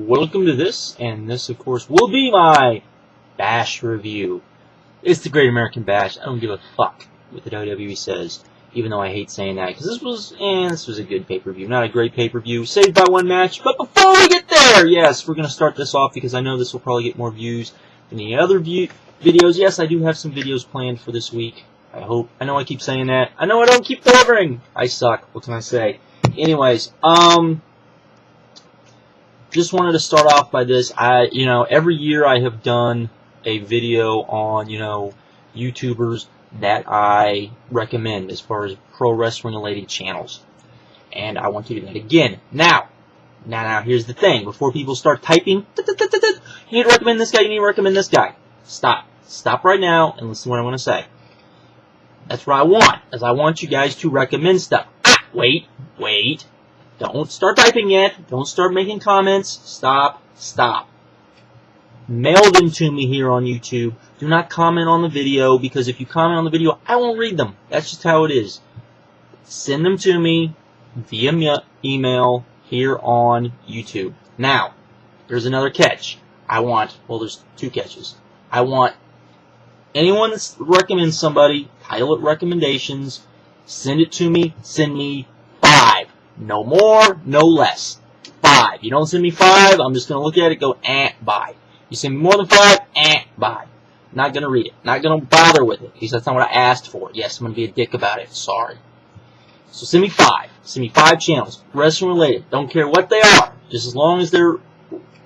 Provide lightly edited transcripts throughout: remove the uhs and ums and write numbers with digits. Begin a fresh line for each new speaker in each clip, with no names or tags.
welcome to this, and this, of course, will be my Bash review. It's the Great American Bash. I don't give a fuck what the WWE says, even though I hate saying that, because this was a good pay-per-view. Not a great pay-per-view, saved by one match, but before we get there, yes, we're going to start this off, because I know this will probably get more views than any other videos. Yes, I do have some videos planned for this week. I hope. I know I keep saying that. I know I don't keep delivering. I suck. What can I say? Anyways, just wanted to start off by this. Every year I have done a video on, YouTubers that I recommend as far as pro wrestling related channels. And I want to do that again. Now, here's the thing. Before people start typing, you need to recommend this guy, you need to recommend this guy. Stop. Stop right now and listen to what I want to say. That's what I want, is I want you guys to recommend stuff. Wait. Don't start typing yet. Don't start making comments. Stop. Mail them to me here on YouTube. Do not comment on the video, because if you comment on the video, I won't read them. That's just how it is. Send them to me via email here on YouTube. Now, there's another catch. There's two catches. I want anyone that recommends somebody, title it recommendations, send it to me, send me 5. No more, no less. 5. You don't send me 5, I'm just going to look at it and go, bye. You send me more than 5, bye. Not going to read it. Not going to bother with it, because that's not what I asked for. Yes, I'm going to be a dick about it. Sorry. So send me 5. Send me 5 channels. Wrestling related. Don't care what they are. Just as long as they're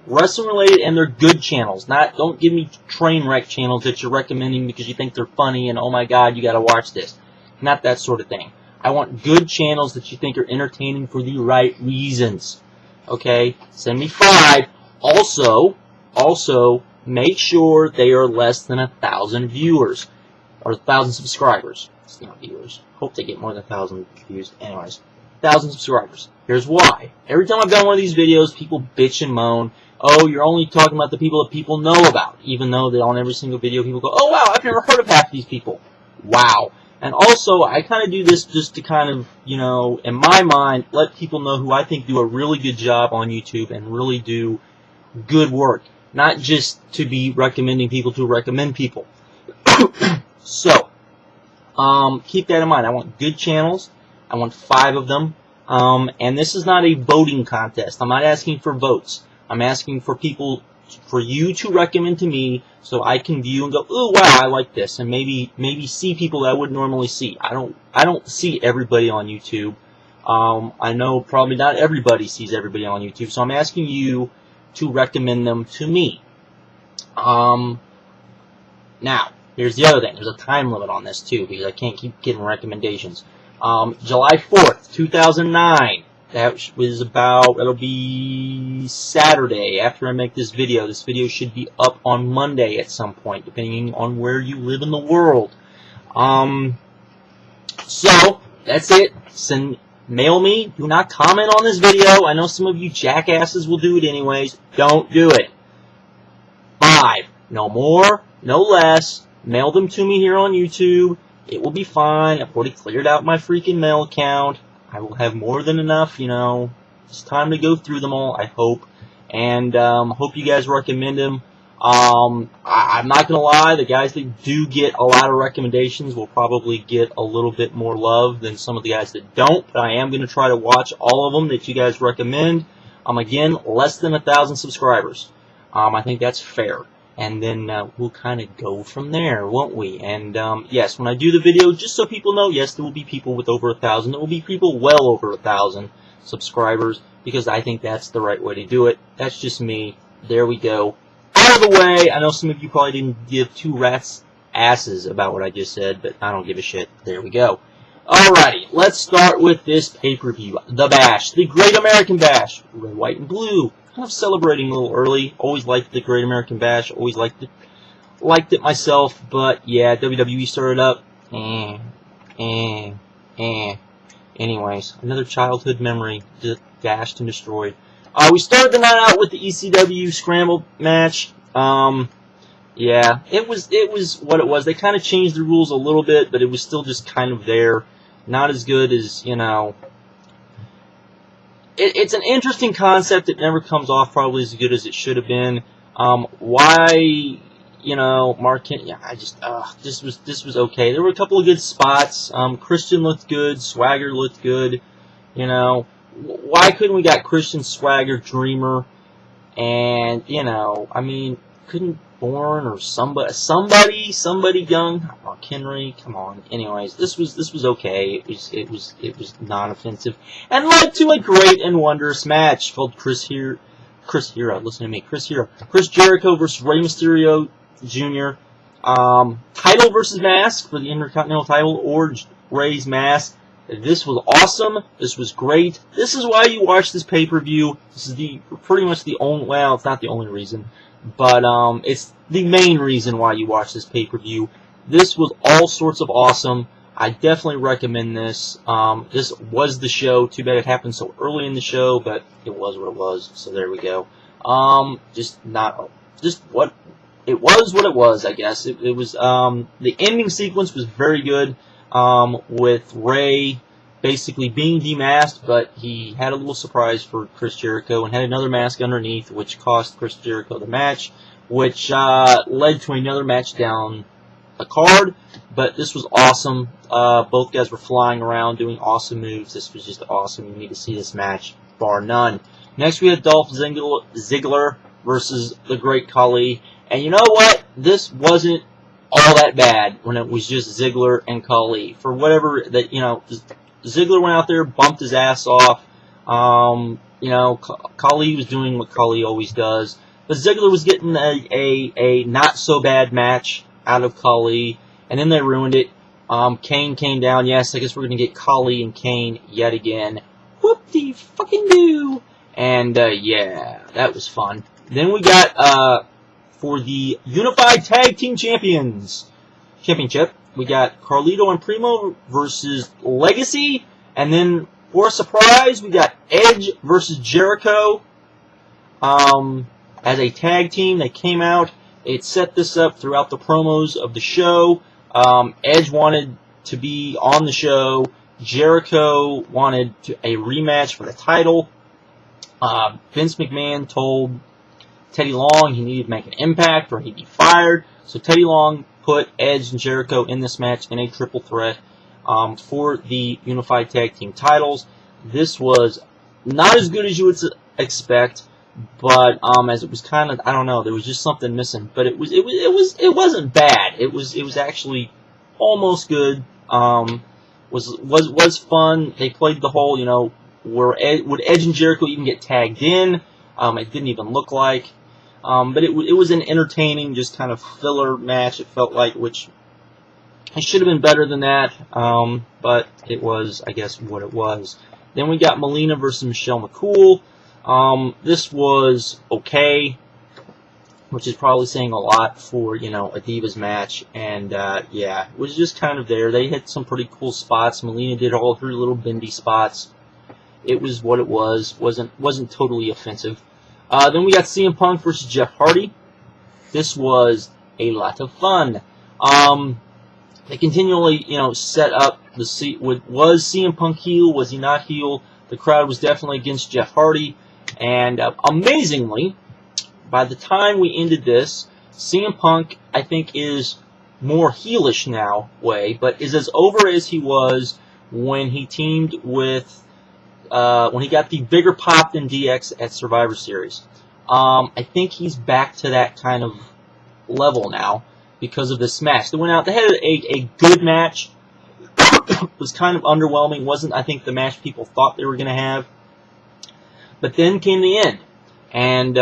wrestling related and they're good channels. Don't give me train wreck channels that you're recommending because you think they're funny and oh my god, you got to watch this. Not that sort of thing. I want good channels that you think are entertaining for the right reasons. Okay? Send me 5. Also, make sure they are less than 1,000 viewers. Or 1,000 subscribers. It's not viewers. Hope they get more than 1,000 views. Anyways, 1,000 subscribers. Here's why. Every time I've done one of these videos, people bitch and moan, oh, you're only talking about the people that people know about. Even though on every single video people go, oh wow, I've never heard of half of these people. Wow. And also, I kind of do this just to kind of, in my mind, let people know who I think do a really good job on YouTube and really do good work. Not just to be recommending people to recommend people. So, keep that in mind. I want good channels. I want 5 of them. And this is not a voting contest. I'm not asking for votes. I'm asking for you to recommend to me so I can view and go, oh wow, I like this, and maybe see people that I wouldn't normally see. I don't see everybody on YouTube. I know probably not everybody sees everybody on YouTube, so I'm asking you to recommend them to me. Now, here's the other thing. There's a time limit on this too, because I can't keep getting recommendations. July 4th, 2009. That'll be Saturday after I make this video. This video should be up on Monday at some point, depending on where you live in the world. So, that's it. Mail me. Do not comment on this video. I know some of you jackasses will do it anyways. Don't do it. 5. No more, no less. Mail them to me here on YouTube. It will be fine. I've already cleared out my freaking mail account. I will have more than enough, It's time to go through them all, I hope. And hope you guys recommend them. I'm not going to lie, the guys that do get a lot of recommendations will probably get a little bit more love than some of the guys that don't. But I am going to try to watch all of them that you guys recommend. Again, less than 1,000 subscribers. I think that's fair. And then we'll kind of go from there, won't we? And yes, when I do the video, just so people know, yes, there will be people with over 1,000. There will be people well over 1,000 subscribers, because I think that's the right way to do it. That's just me. There we go. Out of the way. I know some of you probably didn't give 2 rats' asses about what I just said, but I don't give a shit. There we go. Alrighty, let's start with this pay-per-view. The Bash. The Great American Bash. Red, white, and blue. Kind of celebrating a little early. Always liked the Great American Bash. Always liked it myself. But yeah, WWE started up. Anyways, another childhood memory dashed and destroyed. We started the night out with the ECW Scramble match. Yeah, it was what it was. They kind of changed the rules a little bit, but it was still just kind of there. Not as good as, it's an interesting concept. It never comes off probably as good as it should have been. Why, Mark? Yeah, this was okay. There were a couple of good spots. Christian looked good. Swagger looked good. Why couldn't we got Christian, Swagger, Dreamer, and couldn't Bourne or somebody young, Mark Henry? Come on. Anyways, this was okay. It was non-offensive and led to a great and wondrous match called Chris Hero. Chris Jericho versus Rey Mysterio Jr. Title versus mask for the Intercontinental title, or Rey's mask. This was awesome. This was great. This is why you watch this pay-per-view. This is pretty much the only, well, it's not the only reason, but it's the main reason why you watch this pay-per-view. This was all sorts of awesome. I definitely recommend this. This was the show. Too bad it happened so early in the show, but it was what it was. So there we go. What it was, I guess. It was, the ending sequence was very good, with Rey basically being demasked, but he had a little surprise for Chris Jericho and had another mask underneath, which cost Chris Jericho the match, which led to another match down the card. But this was awesome. Both guys were flying around doing awesome moves. This was just awesome. You need to see this match, bar none. Next we had Dolph Ziggler versus the Great Khali. And you know what? This wasn't all that bad when it was just Ziggler and Khali. For whatever that, Ziggler went out there, bumped his ass off. Khali was doing what Khali always does. But Ziggler was getting a not so bad match out of Khali, and then they ruined it. Kane came down. Yes, I guess we're going to get Khali and Kane yet again. Whoop-de-fucking-do. And, yeah, that was fun. Then we got, for the Unified Tag Team Championship, we got Carlito and Primo versus Legacy. And then, for a surprise, we got Edge versus Jericho. As a tag team, they came out. It set this up throughout the promos of the show. Edge wanted to be on the show. Jericho wanted a rematch for the title. Vince McMahon told Teddy Long he needed to make an impact or he'd be fired. So Teddy Long put Edge and Jericho in this match in a triple threat for the Unified Tag Team titles. This was not as good as you would expect, but as it was kind of, I don't know, there was just something missing. But it wasn't bad. It was actually almost good. Was fun. They played the whole, would Edge and Jericho even get tagged in? It didn't even look like. But it was an entertaining, just kind of filler match, it felt like, which it should have been better than that. But it was, I guess, what it was. Then we got Melina versus Michelle McCool. This was okay, which is probably saying a lot for, a Divas match. And, yeah, it was just kind of there. They hit some pretty cool spots. Melina did all her little bendy spots. It was what it was. Wasn't totally offensive. Then we got CM Punk versus Jeff Hardy. This was a lot of fun. They continually, set up the seat. Was CM Punk heel? Was he not heel? The crowd was definitely against Jeff Hardy. And amazingly, by the time we ended this, CM Punk, I think, is more heelish now, but is as over as he was when he teamed with, when he got the bigger pop than DX at Survivor Series. I think he's back to that kind of level now because of this match. They went out, they had a good match. It was kind of underwhelming. Wasn't, I think, the match people thought they were going to have. But then came the end. And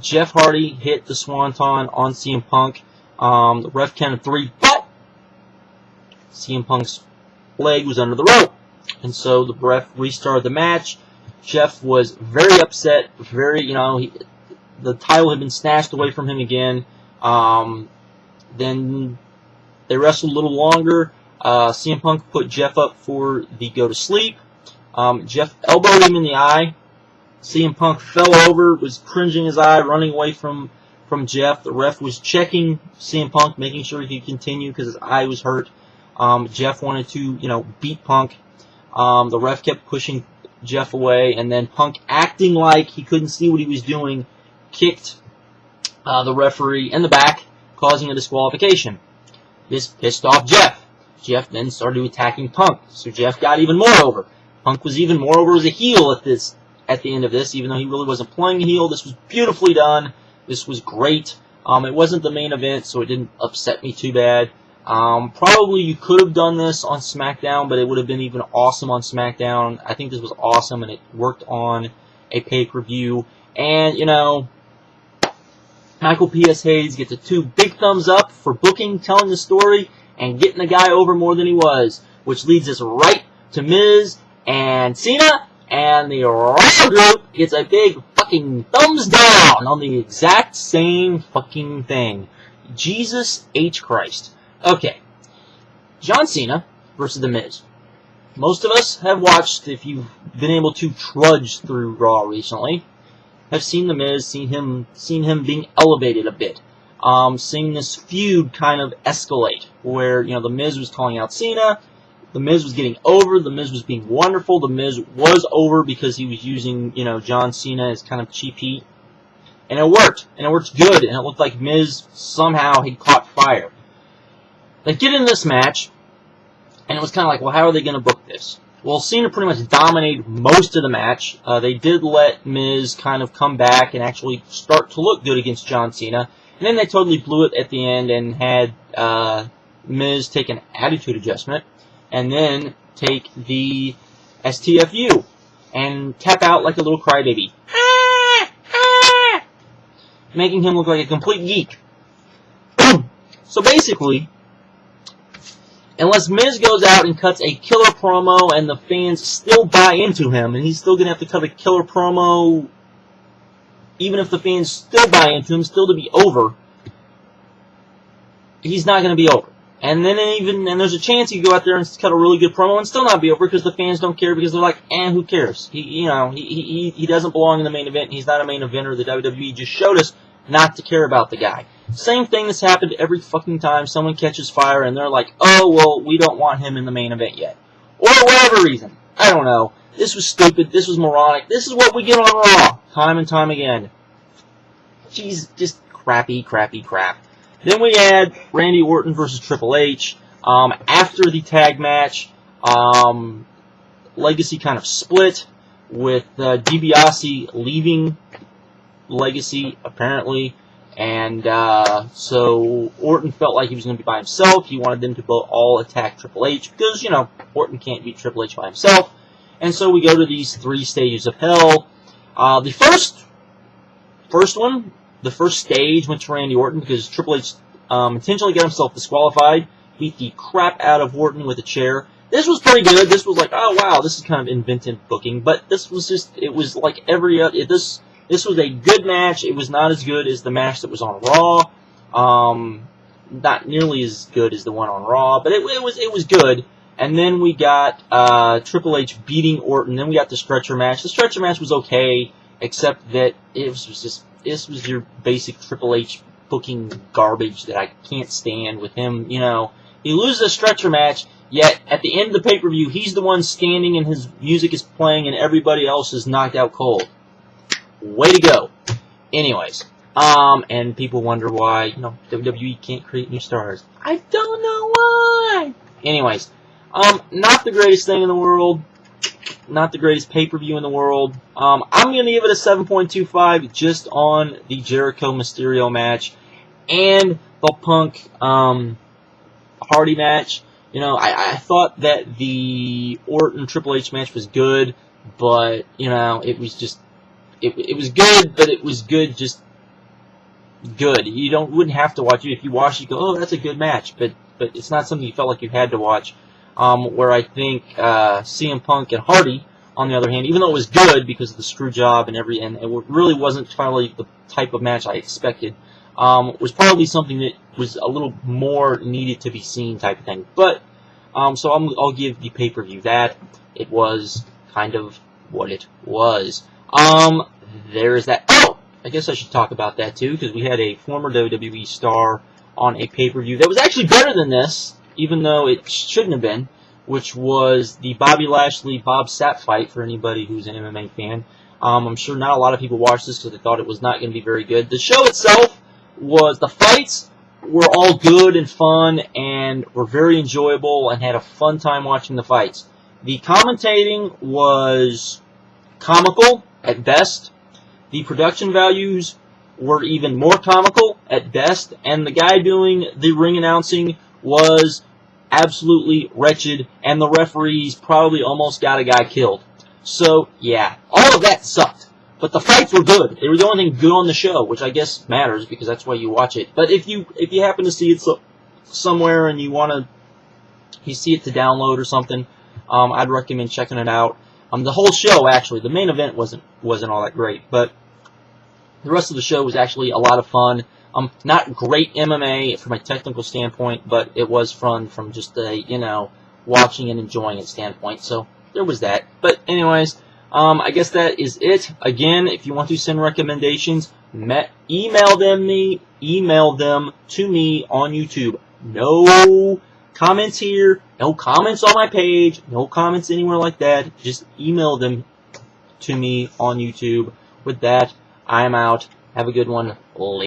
Jeff Hardy hit the Swanton on CM Punk. The ref counted 3, but CM Punk's leg was under the rope. And so the ref restarted the match. Jeff was very upset. The title had been snatched away from him again. Then they wrestled a little longer. CM Punk put Jeff up for the go to sleep. Jeff elbowed him in the eye. CM Punk fell over, was cringing his eye, running away from Jeff. The ref was checking CM Punk, making sure he could continue because his eye was hurt. Jeff wanted to, beat Punk. The ref kept pushing Jeff away, and then Punk, acting like he couldn't see what he was doing, kicked the referee in the back, causing a disqualification. This pissed off Jeff. Jeff then started attacking Punk, so Jeff got even more over. Punk was even more over as a heel at the end of this, even though he really wasn't playing a heel. This was beautifully done. This was great. It wasn't the main event, so it didn't upset me too bad. Probably you could have done this on SmackDown, but it would have been even awesome on SmackDown. I think this was awesome, and it worked on a pay-per-view. And, you know, Michael P.S. Hayes gets a 2 big thumbs up for booking, telling the story, and getting the guy over more than he was, which leads us right to Miz and Cena, and the Raw group gets a big fucking thumbs down on the exact same fucking thing. Jesus H. Christ. Okay, John Cena versus The Miz. Most of us have watched, if you've been able to trudge through Raw recently, have seen The Miz, seen him being elevated a bit. Seeing this feud kind of escalate, where, you know, The Miz was calling out Cena, The Miz was getting over, The Miz was being wonderful, The Miz was over because he was using, you know, John Cena as kind of cheap heat. And it worked good, and it looked like Miz somehow had caught fire. They get in this match, and it was kind of like, well, how are they going to book this? Well, Cena pretty much dominated most of the match. They did let Miz kind of come back and actually start to look good against John Cena. And then they totally blew it at the end and had Miz take an attitude adjustment and then take the STFU and tap out like a little crybaby, making him look like a complete geek. So basically, unless Miz goes out and cuts a killer promo and the fans still buy into him, and he's still going to have to cut a killer promo, even if the fans still buy into him, still to be over, he's not going to be over. And then and there's a chance he could go out there and cut a really good promo and still not be over because the fans don't care, because they're like, who cares? He doesn't belong in the main event. He's not a main eventer. The WWE just showed us not to care about the guy. Same thing that's happened every fucking time someone catches fire and they're like, oh, well, we don't want him in the main event yet. Or whatever reason. I don't know. This was stupid. This was moronic. This is what we get on Raw. Time and time again. Jeez, just crappy, crappy crap. Then we had Randy Orton versus Triple H. After the tag match, Legacy kind of split with DiBiase leaving Legacy, apparently. And so Orton felt like he was going to be by himself. He wanted them to both all attack Triple H because, you know, Orton can't beat Triple H by himself. And so we go to these 3 stages of hell. The first one, the first stage went to Randy Orton because Triple H intentionally got himself disqualified, beat the crap out of Orton with a chair. This was pretty good. This was like, oh wow, this is kind of inventive booking. But this was just, it was like every other, this was a good match. It was not as good as the match that was on Raw. Not nearly as good as the one on Raw, but it was good. And then we got Triple H beating Orton. Then we got the stretcher match. The stretcher match was okay, except that this was your basic Triple H booking garbage that I can't stand with him. You know, he loses a stretcher match, yet at the end of the pay-per-view, he's the one standing and his music is playing and everybody else is knocked out cold. Way to go. Anyways, and people wonder why, you know, WWE can't create new stars. I don't know why. Anyways, not the greatest thing in the world. Not the greatest pay-per-view in the world. I'm going to give it a 7.25 just on the Jericho Mysterio match and the Punk Hardy match. You know, I thought that the Orton Triple H match was good, but, you know, it was just, it was good, but it was good, just good. You wouldn't have to watch it. If you watch it, you go, oh, that's a good match, but it's not something you felt like you had to watch. Where I think CM Punk and Hardy, on the other hand, even though it was good because of the screw job and it really wasn't probably the type of match I expected, was probably something that was a little more needed to be seen type of thing. But so I'll give the pay-per-view that. It was kind of what it was. There is that. Oh, I guess I should talk about that too, because we had a former WWE star on a pay-per-view that was actually better than this, even though it shouldn't have been. which was the Bobby Lashley-Bob Sapp fight for anybody who's an MMA fan. I'm sure not a lot of people watched this because they thought it was not going to be very good. The show itself the fights were all good and fun and were very enjoyable and had a fun time watching the fights. The commentating was comical at best. The production values were even more comical at best, and the guy doing the ring announcing was absolutely wretched, and the referees probably almost got a guy killed. So, yeah, all of that sucked. But the fights were good. They were the only thing good on the show, which I guess matters because that's why you watch it. But if you happen to see it somewhere and you see it to download or something, I'd recommend checking it out. The whole show, actually, the main event wasn't all that great, but the rest of the show was actually a lot of fun. Not great MMA from a technical standpoint, but it was fun from just a, watching and enjoying it standpoint. So there was that. But anyways, I guess that is it. Again, if you want to send recommendations, email them to me on YouTube. No comments here, no comments on my page, no comments anywhere like that. Just email them to me on YouTube. With that, I'm out. Have a good one. Later.